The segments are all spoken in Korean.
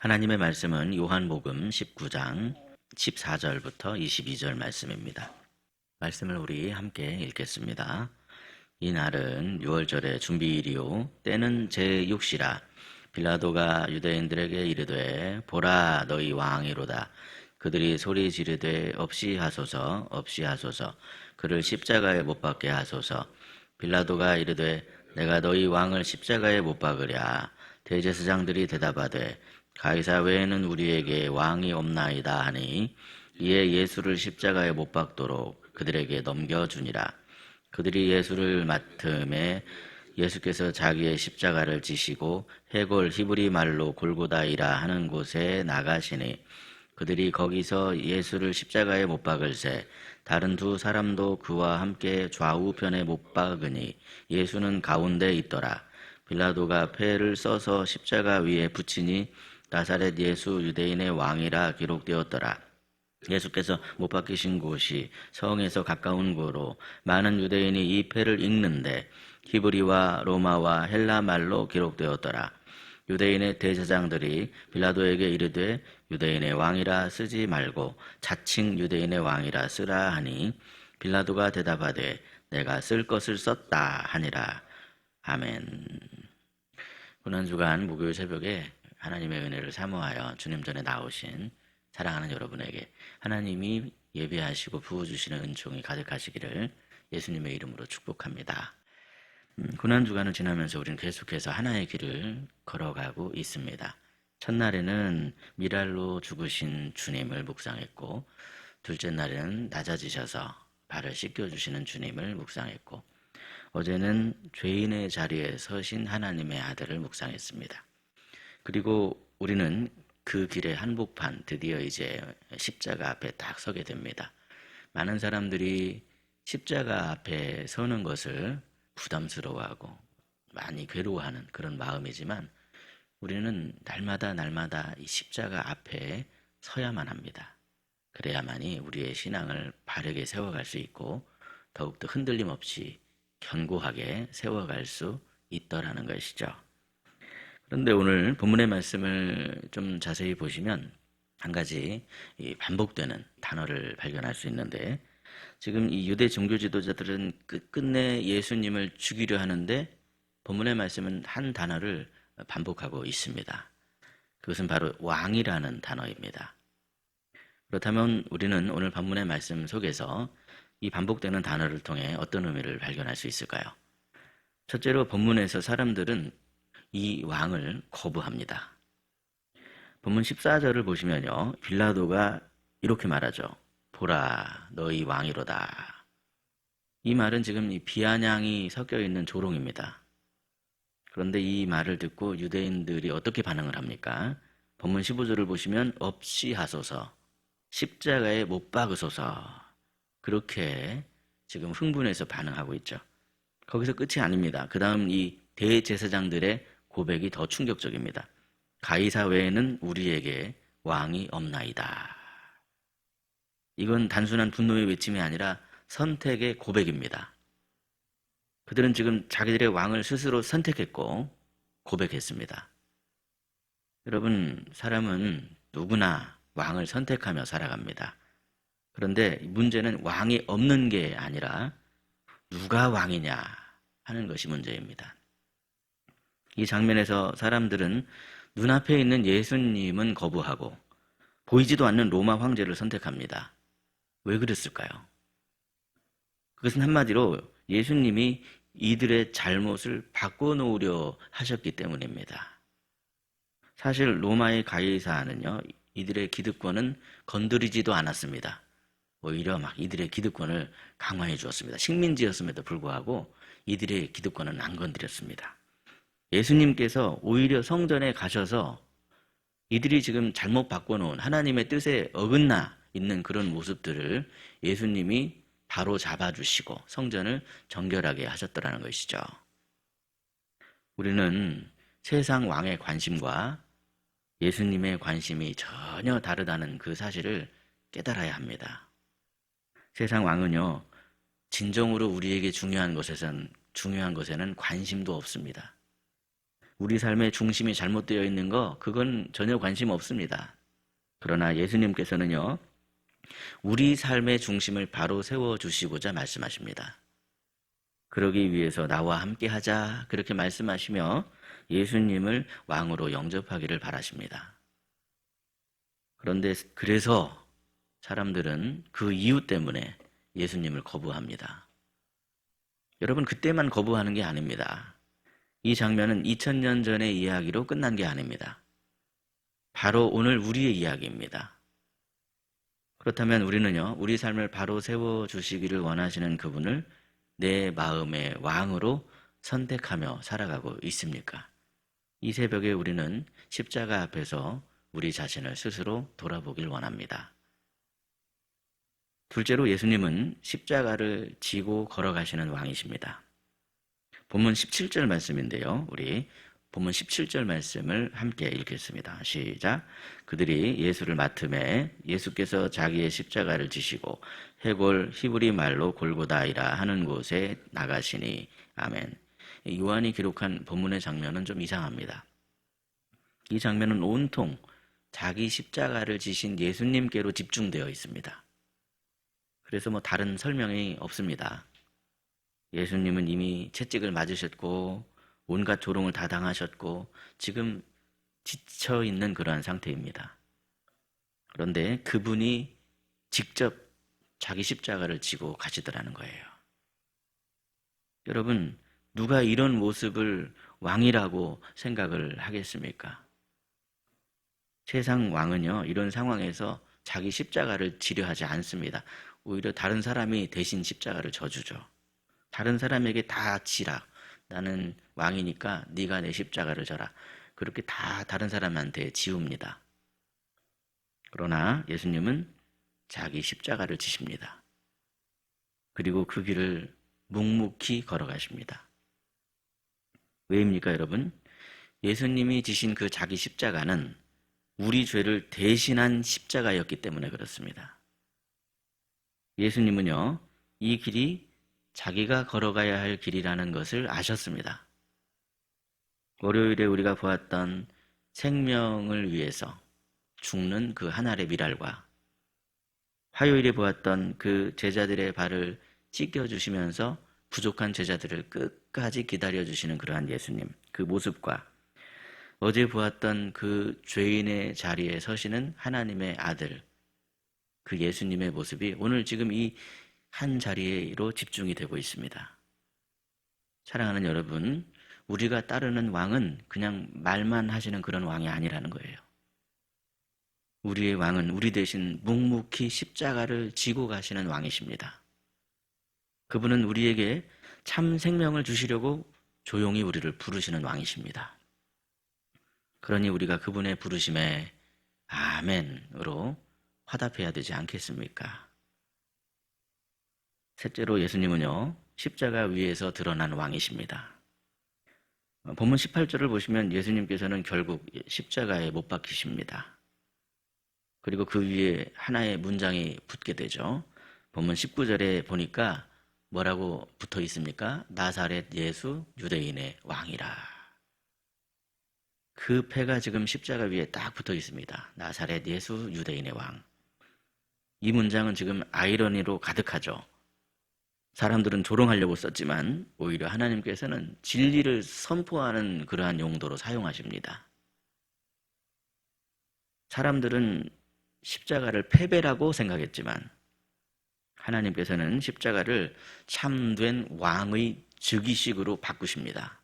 하나님의 말씀은 요한복음 19장 14절부터 22절 말씀입니다. 말씀을 우리 함께 읽겠습니다. 이날은 6월절의 준비일이요 때는 제6시라. 빌라도가 유대인들에게 이르되 보라 너희 왕이로다. 그들이 소리 지르되 없이 하소서 없이 하소서 그를 십자가에 못 박게 하소서. 빌라도가 이르되 내가 너희 왕을 십자가에 못 박으랴. 대제사장들이 대답하되 가이사 외에는 우리에게 왕이 없나이다 하니 이에 예수를 십자가에 못 박도록 그들에게 넘겨주니라. 그들이 예수를 맡음에 예수께서 자기의 십자가를 지시고 해골 히브리 말로 골고다이라 하는 곳에 나가시니 그들이 거기서 예수를 십자가에 못 박을새 다른 두 사람도 그와 함께 좌우편에 못 박으니 예수는 가운데 있더라. 빌라도가 패를 써서 십자가 위에 붙이니 나사렛 예수 유대인의 왕이라 기록되었더라. 예수께서 못 박히신 곳이 성에서 가까운 고로 많은 유대인이 이 패를 읽는데 히브리와 로마와 헬라 말로 기록되었더라. 유대인의 대제사장들이 빌라도에게 이르되 유대인의 왕이라 쓰지 말고 자칭 유대인의 왕이라 쓰라 하니 빌라도가 대답하되 내가 쓸 것을 썼다 하니라. 아멘. 고난주간 목요일 새벽에 하나님의 은혜를 사모하여 주님 전에 나오신 사랑하는 여러분에게 하나님이 예배하시고 부어주시는 은총이 가득하시기를 예수님의 이름으로 축복합니다. 고난주간을 지나면서 우리는 계속해서 하나의 길을 걸어가고 있습니다. 첫날에는 미랄로 죽으신 주님을 묵상했고 둘째 날에는 낮아지셔서 발을 씻겨주시는 주님을 묵상했고 어제는 죄인의 자리에 서신 하나님의 아들을 묵상했습니다. 그리고 우리는 그 길의 한복판 드디어 이제 십자가 앞에 딱 서게 됩니다. 많은 사람들이 십자가 앞에 서는 것을 부담스러워하고 많이 괴로워하는 그런 마음이지만 우리는 날마다 이 십자가 앞에 서야만 합니다. 그래야만이 우리의 신앙을 바르게 세워갈 수 있고 더욱더 흔들림 없이 견고하게 세워갈 수 있더라는 것이죠. 그런데 오늘 본문의 말씀을 좀 자세히 보시면 한 가지 반복되는 단어를 발견할 수 있는데 지금 이 유대 종교 지도자들은 끝끝내 예수님을 죽이려 하는데 본문의 말씀은 한 단어를 반복하고 있습니다. 그것은 바로 왕이라는 단어입니다. 그렇다면 우리는 오늘 본문의 말씀 속에서 이 반복되는 단어를 통해 어떤 의미를 발견할 수 있을까요? 첫째로 본문에서 사람들은 이 왕을 거부합니다. 본문 14절을 보시면요. 빌라도가 이렇게 말하죠. 보라 너희 왕이로다. 이 말은 지금 이 비아냥이 섞여 있는 조롱입니다. 그런데 이 말을 듣고 유대인들이 어떻게 반응을 합니까? 본문 15절을 보시면 없이 하소서 십자가에 못 박으소서 그렇게 지금 흥분해서 반응하고 있죠. 거기서 끝이 아닙니다. 그 다음 이 대제사장들의 고백이 더 충격적입니다. 가이사 외에는 우리에게 왕이 없나이다. 이건 단순한 분노의 외침이 아니라 선택의 고백입니다. 그들은 지금 자기들의 왕을 스스로 선택했고 고백했습니다. 여러분, 사람은 누구나 왕을 선택하며 살아갑니다. 그런데 문제는 왕이 없는 게 아니라 누가 왕이냐 하는 것이 문제입니다. 이 장면에서 사람들은 눈앞에 있는 예수님은 거부하고 보이지도 않는 로마 황제를 선택합니다. 왜 그랬을까요? 그것은 한마디로 예수님이 이들의 잘못을 바꿔놓으려 하셨기 때문입니다. 사실 로마의 가이사는요, 이들의 기득권은 건드리지도 않았습니다. 오히려 막 이들의 기득권을 강화해 주었습니다. 식민지였음에도 불구하고 이들의 기득권은 안 건드렸습니다. 예수님께서 오히려 성전에 가셔서 이들이 지금 잘못 바꿔놓은 하나님의 뜻에 어긋나 있는 그런 모습들을 예수님이 바로 잡아주시고 성전을 정결하게 하셨더라는 것이죠. 우리는 세상 왕의 관심과 예수님의 관심이 전혀 다르다는 그 사실을 깨달아야 합니다. 세상 왕은요, 진정으로 우리에게 중요한 것에는 관심도 없습니다. 우리 삶의 중심이 잘못되어 있는 거 그건 전혀 관심 없습니다. 그러나 예수님께서는요, 우리 삶의 중심을 바로 세워주시고자 말씀하십니다. 그러기 위해서 나와 함께 하자 그렇게 말씀하시며 예수님을 왕으로 영접하기를 바라십니다. 그런데 그래서 사람들은 그 이유 때문에 예수님을 거부합니다. 여러분, 그때만 거부하는 게 아닙니다. 이 장면은 2000년 전의 이야기로 끝난 게 아닙니다. 바로 오늘 우리의 이야기입니다. 그렇다면 우리는요, 우리 삶을 바로 세워주시기를 원하시는 그분을 내 마음의 왕으로 선택하며 살아가고 있습니까? 이 새벽에 우리는 십자가 앞에서 우리 자신을 스스로 돌아보길 원합니다. 둘째로 예수님은 십자가를 지고 걸어가시는 왕이십니다. 본문 17절 말씀인데요. 우리 본문 17절 말씀을 함께 읽겠습니다. 시작. 그들이 예수를 맡음에 예수께서 자기의 십자가를 지시고 해골 히브리 말로 골고다이라 하는 곳에 나가시니. 아멘. 요한이 기록한 본문의 장면은 좀 이상합니다. 이 장면은 온통 자기 십자가를 지신 예수님께로 집중되어 있습니다. 그래서 다른 설명이 없습니다. 예수님은 이미 채찍을 맞으셨고 온갖 조롱을 다 당하셨고 지금 지쳐있는 그러한 상태입니다. 그런데 그분이 직접 자기 십자가를 지고 가시더라는 거예요. 여러분, 누가 이런 모습을 왕이라고 생각을 하겠습니까? 세상 왕은요, 이런 상황에서 자기 십자가를 지려 하지 않습니다. 오히려 다른 사람이 대신 십자가를 져주죠. 다른 사람에게 다 지라. 나는 왕이니까 네가 내 십자가를 져라. 그렇게 다 다른 사람한테 지웁니다. 그러나 예수님은 자기 십자가를 지십니다. 그리고 그 길을 묵묵히 걸어가십니다. 왜입니까, 여러분? 예수님이 지신 그 자기 십자가는 우리 죄를 대신한 십자가였기 때문에 그렇습니다. 예수님은요, 이 길이 자기가 걸어가야 할 길이라는 것을 아셨습니다. 월요일에 우리가 보았던 생명을 위해서 죽는 그 한 알의 밀알과 화요일에 보았던 그 제자들의 발을 찢겨주시면서 부족한 제자들을 끝까지 기다려주시는 그러한 예수님, 그 모습과 어제 보았던 그 죄인의 자리에 서시는 하나님의 아들, 그 예수님의 모습이 오늘 지금 이 한 자리로 집중이 되고 있습니다. 사랑하는 여러분, 우리가 따르는 왕은 그냥 말만 하시는 그런 왕이 아니라는 거예요. 우리의 왕은 우리 대신 묵묵히 십자가를 지고 가시는 왕이십니다. 그분은 우리에게 참 생명을 주시려고 조용히 우리를 부르시는 왕이십니다. 그러니 우리가 그분의 부르심에 아멘으로 화답해야 되지 않겠습니까? 셋째로 예수님은요, 십자가 위에서 드러난 왕이십니다. 본문 18절을 보시면 예수님께서는 결국 십자가에 못 박히십니다. 그리고 그 위에 하나의 문장이 붙게 되죠. 본문 19절에 보니까 뭐라고 붙어 있습니까? 나사렛 예수 유대인의 왕이라. 그 패가 지금 십자가 위에 딱 붙어 있습니다. 나사렛 예수 유대인의 왕. 이 문장은 지금 아이러니로 가득하죠. 사람들은 조롱하려고 썼지만 오히려 하나님께서는 진리를 선포하는 그러한 용도로 사용하십니다. 사람들은 십자가를 패배라고 생각했지만 하나님께서는 십자가를 참된 왕의 즉위식으로 바꾸십니다.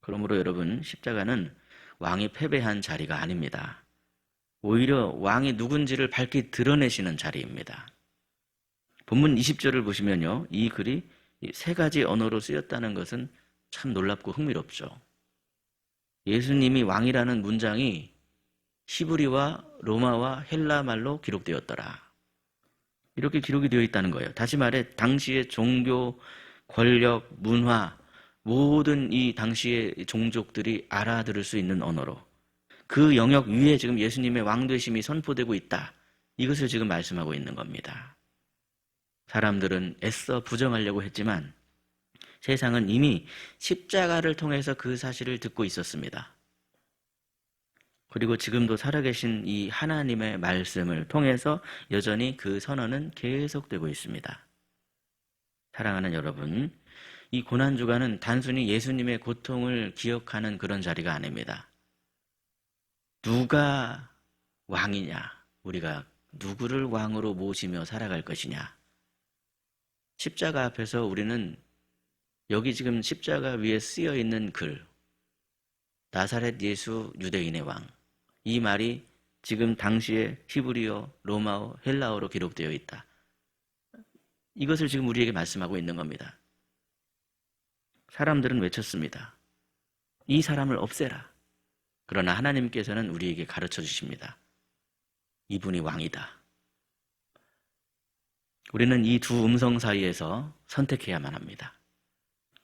그러므로 여러분, 십자가는 왕이 패배한 자리가 아닙니다. 오히려 왕이 누군지를 밝히 드러내시는 자리입니다. 본문 20절을 보시면요, 이 글이 세 가지 언어로 쓰였다는 것은 참 놀랍고 흥미롭죠. 예수님이 왕이라는 문장이 히브리와 로마와 헬라 말로 기록되었더라. 이렇게 기록이 되어 있다는 거예요. 다시 말해 당시의 종교, 권력, 문화, 모든 이 당시의 종족들이 알아들을 수 있는 언어로 그 영역 위에 지금 예수님의 왕되심이 선포되고 있다. 이것을 지금 말씀하고 있는 겁니다. 사람들은 애써 부정하려고 했지만 세상은 이미 십자가를 통해서 그 사실을 듣고 있었습니다. 그리고 지금도 살아계신 이 하나님의 말씀을 통해서 여전히 그 선언은 계속되고 있습니다. 사랑하는 여러분, 이 고난주간은 단순히 예수님의 고통을 기억하는 그런 자리가 아닙니다. 누가 왕이냐, 우리가 누구를 왕으로 모시며 살아갈 것이냐. 십자가 앞에서 우리는 여기 지금 십자가 위에 쓰여 있는 글, 나사렛 예수 유대인의 왕, 이 말이 지금 당시에 히브리어, 로마어, 헬라어로 기록되어 있다. 이것을 지금 우리에게 말씀하고 있는 겁니다. 사람들은 외쳤습니다. 이 사람을 없애라. 그러나 하나님께서는 우리에게 가르쳐 주십니다. 이분이 왕이다. 우리는 이 두 음성 사이에서 선택해야만 합니다.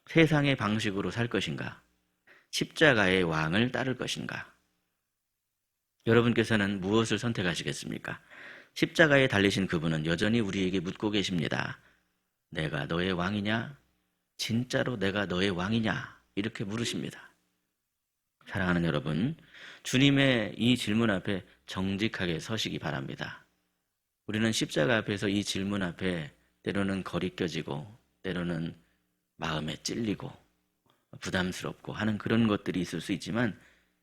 세상의 방식으로 살 것인가? 십자가의 왕을 따를 것인가? 여러분께서는 무엇을 선택하시겠습니까? 십자가에 달리신 그분은 여전히 우리에게 묻고 계십니다. 내가 너의 왕이냐? 진짜로 내가 너의 왕이냐? 이렇게 물으십니다. 사랑하는 여러분, 주님의 이 질문 앞에 정직하게 서시기 바랍니다. 우리는 십자가 앞에서 이 질문 앞에 때로는 거리껴지고 때로는 마음에 찔리고 부담스럽고 하는 그런 것들이 있을 수 있지만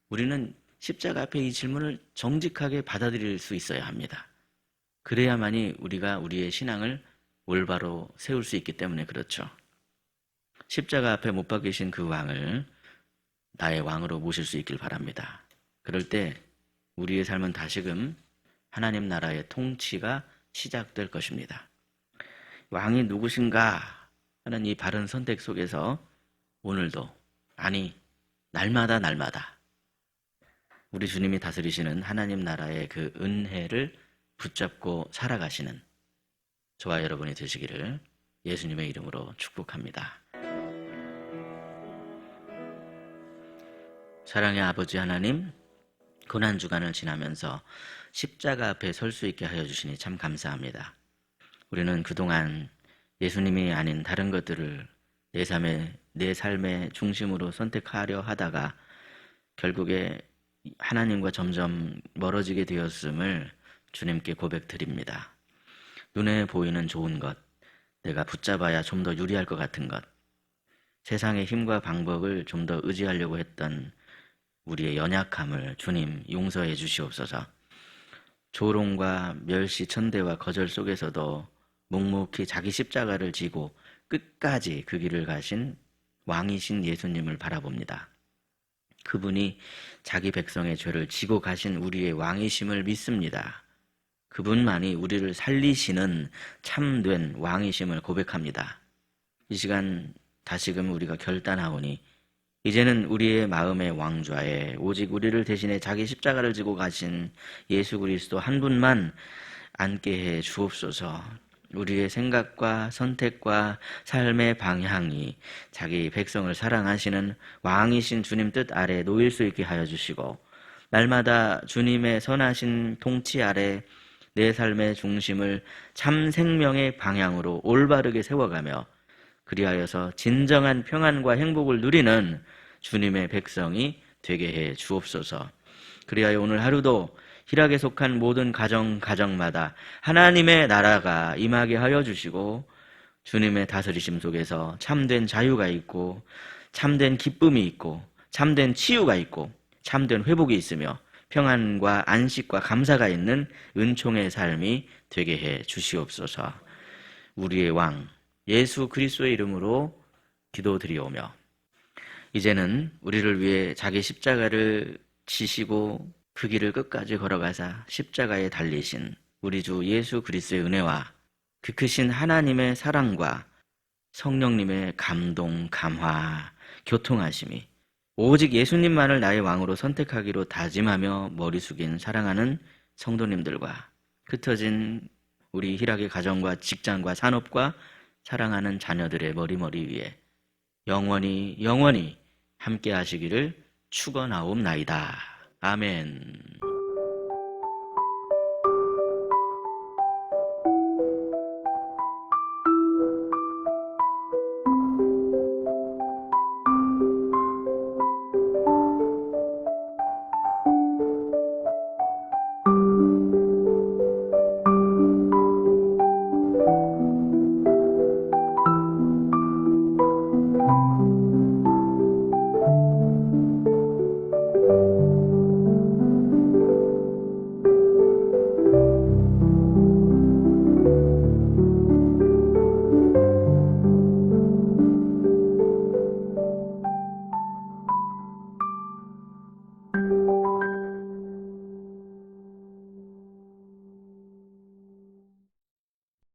우리는 십자가 앞에 이 질문을 정직하게 받아들일 수 있어야 합니다. 그래야만이 우리가 우리의 신앙을 올바로 세울 수 있기 때문에 그렇죠. 십자가 앞에 못 박히신 그 왕을 나의 왕으로 모실 수 있길 바랍니다. 그럴 때 우리의 삶은 다시금 하나님 나라의 통치가 시작될 것입니다. 왕이 누구신가 하는 이 바른 선택 속에서 오늘도, 아니 날마다 우리 주님이 다스리시는 하나님 나라의 그 은혜를 붙잡고 살아가시는 저와 여러분이 되시기를 예수님의 이름으로 축복합니다. 사랑의 아버지 하나님, 고난주간을 지나면서 십자가 앞에 설 수 있게 하여 주시니 참 감사합니다. 우리는 그동안 예수님이 아닌 다른 것들을 내 삶의 중심으로 선택하려 하다가 결국에 하나님과 점점 멀어지게 되었음을 주님께 고백드립니다. 눈에 보이는 좋은 것, 내가 붙잡아야 좀 더 유리할 것 같은 것, 세상의 힘과 방법을 좀 더 의지하려고 했던 우리의 연약함을 주님 용서해 주시옵소서. 조롱과 멸시, 천대와 거절 속에서도 묵묵히 자기 십자가를 지고 끝까지 그 길을 가신 왕이신 예수님을 바라봅니다. 그분이 자기 백성의 죄를 지고 가신 우리의 왕이심을 믿습니다. 그분만이 우리를 살리시는 참된 왕이심을 고백합니다. 이 시간 다시금 우리가 결단하오니 이제는 우리의 마음의 왕좌에 오직 우리를 대신해 자기 십자가를 지고 가신 예수 그리스도 한 분만 앉게 해 주옵소서. 우리의 생각과 선택과 삶의 방향이 자기 백성을 사랑하시는 왕이신 주님 뜻 아래 놓일 수 있게 하여 주시고, 날마다 주님의 선하신 통치 아래 내 삶의 중심을 참 생명의 방향으로 올바르게 세워가며 그리하여서 진정한 평안과 행복을 누리는 주님의 백성이 되게 해 주옵소서. 그리하여 오늘 하루도 희락에 속한 모든 가정마다 하나님의 나라가 임하게 하여 주시고, 주님의 다스리심 속에서 참된 자유가 있고 참된 기쁨이 있고 참된 치유가 있고 참된 회복이 있으며 평안과 안식과 감사가 있는 은총의 삶이 되게 해 주시옵소서. 우리의 왕 예수 그리스도의 이름으로 기도드리오며, 이제는 우리를 위해 자기 십자가를 지시고 그 길을 끝까지 걸어가사 십자가에 달리신 우리 주 예수 그리스도의 은혜와 그 크신 하나님의 사랑과 성령님의 감동, 감화, 교통하심이 오직 예수님만을 나의 왕으로 선택하기로 다짐하며 머리 숙인 사랑하는 성도님들과 흩어진 우리 희락의 가정과 직장과 산업과 사랑하는 자녀들의 머리 위에 영원히 함께 하시기를 축원하옵나이다. 아멘.